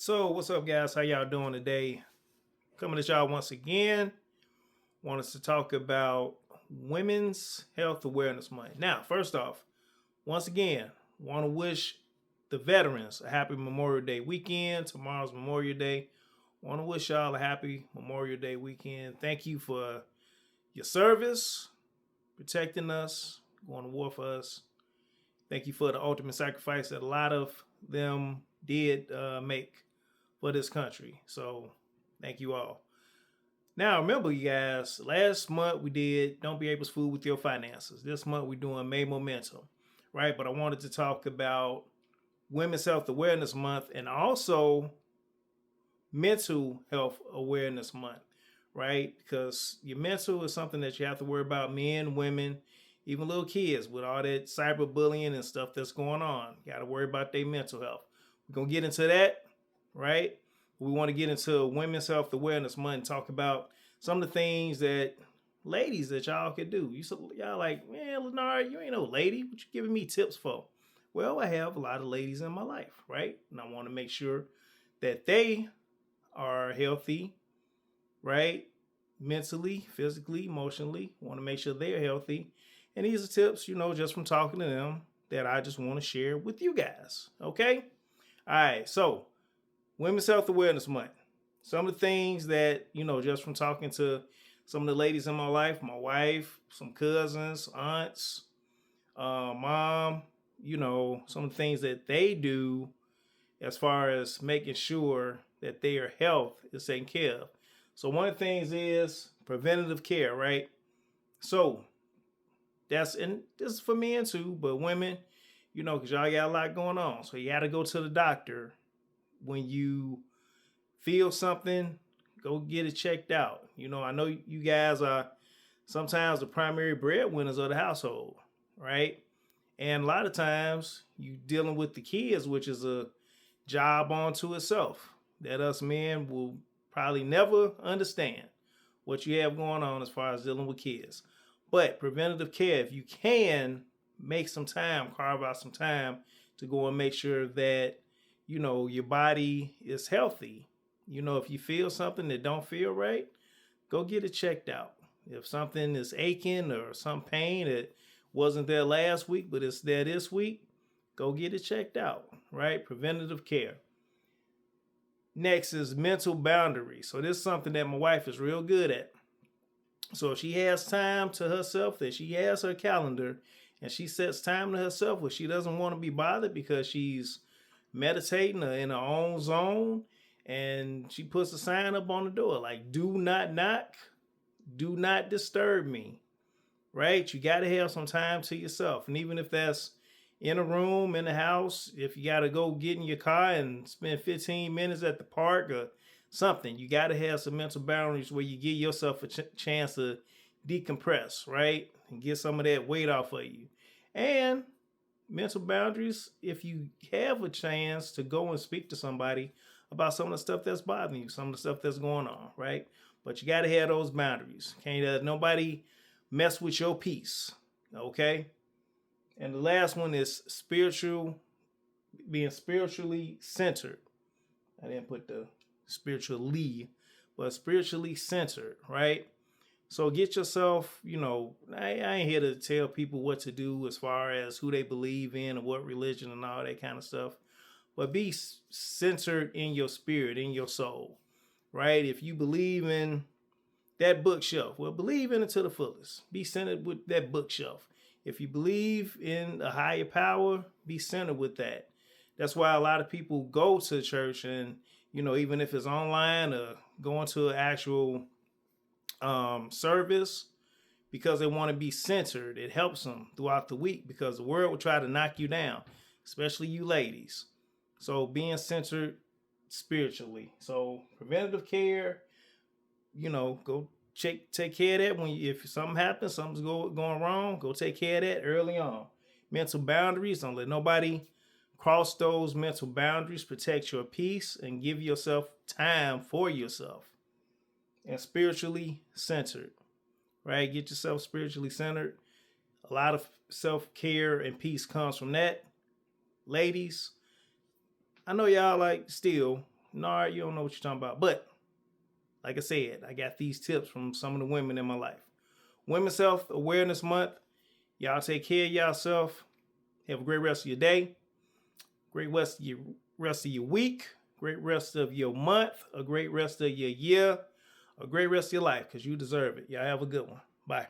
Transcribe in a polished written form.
So, what's up, guys? How y'all doing today? Coming at y'all once again. Want us to talk about Women's Health Awareness Month. Now, first off, once again, want to wish the veterans a happy Memorial Day weekend. Tomorrow's Memorial Day. Want to wish y'all a happy Memorial Day weekend. Thank you for your service, protecting us, going to war for us. Thank you for the ultimate sacrifice that a lot of them did make for this country. So thank you all. Now remember, you guys, last month we did Don't Be Able's Food with Your Finances. This month we're doing May Momentum, right? But I wanted to talk about Women's Health Awareness Month and also Mental Health Awareness Month, right? Because your mental is something that you have to worry about, men, women, even little kids with all that cyberbullying and stuff that's going on. You got to worry about their mental health. We're going to get into that, right? We want to get into Women's Health Awareness Month and talk about some of the things that ladies that y'all could do. Y'all like, man, Lenard, you ain't no lady. What you giving me tips for? Well, I have a lot of ladies in my life, right? And I want to make sure that they are healthy, right? Mentally, physically, emotionally. Want to make sure they're healthy. And these are tips, just from talking to them that I just want to share with you guys. Okay? All right. So, Women's Health Awareness Month. Some of the things that, just from talking to some of the ladies in my life, my wife, some cousins, aunts, mom, some of the things that they do as far as making sure that their health is taken care of. So one of the things is preventative care, right? So and this is for men too, but women, because y'all got a lot going on. So you got to go to the doctor when you feel something. Go get it checked out. I know you guys are sometimes the primary breadwinners of the household, right? And a lot of times you dealing with the kids, which is a job unto itself that us men will probably never understand what you have going on as far as dealing with kids. But preventative care, if you can make some time, carve out some time to go and make sure that, your body is healthy. If you feel something that don't feel right, go get it checked out. If something is aching or some pain that wasn't there last week, but it's there this week, go get it checked out, right? Preventative care. Next is mental boundaries. So this is something that my wife is real good at. So if she has time to herself, that she has her calendar and she sets time to herself where she doesn't want to be bothered because she's meditating or in her own zone, and she puts a sign up on the door like, do not knock, do not disturb me, right? You got to have some time to yourself. And even if that's in a room, in the house, if you got to go get in your car and spend 15 minutes at the park or something, you got to have some mental boundaries where you give yourself a chance to decompress, right? And get some of that weight off of you. And mental boundaries, if you have a chance to go and speak to somebody about some of the stuff that's bothering you, some of the stuff that's going on, right? But you got to have those boundaries. Can't let nobody mess with your peace, okay? And the last one is being spiritually centered. I didn't put the spiritually, but spiritually centered, right? So get yourself, I ain't here to tell people what to do as far as who they believe in and what religion and all that kind of stuff. But be centered in your spirit, in your soul, right? If you believe in that bookshelf, well, believe in it to the fullest. Be centered with that bookshelf. If you believe in a higher power, be centered with that. That's why a lot of people go to church and, even if it's online or going to an actual service, because they want to be centered. It helps them throughout the week because the world will try to knock you down, especially you ladies. So being centered spiritually. So preventative care, go take care of that if something happens, something's going wrong, go take care of that early on. Mental boundaries, don't let nobody cross those mental boundaries. Protect your peace and give yourself time for yourself. And spiritually centered, right? Get yourself spiritually centered. A lot of self-care and peace comes from that. Ladies, I know y'all still No, you don't know what you're talking about. But like I said, I got these tips from some of the women in my life. Women's Health Awareness Month. Y'all take care of yourself. Have a great rest of your day. Great rest of your week. Great rest of your month. A great rest of your year. A great rest of your life, because you deserve it. Y'all have a good one. Bye.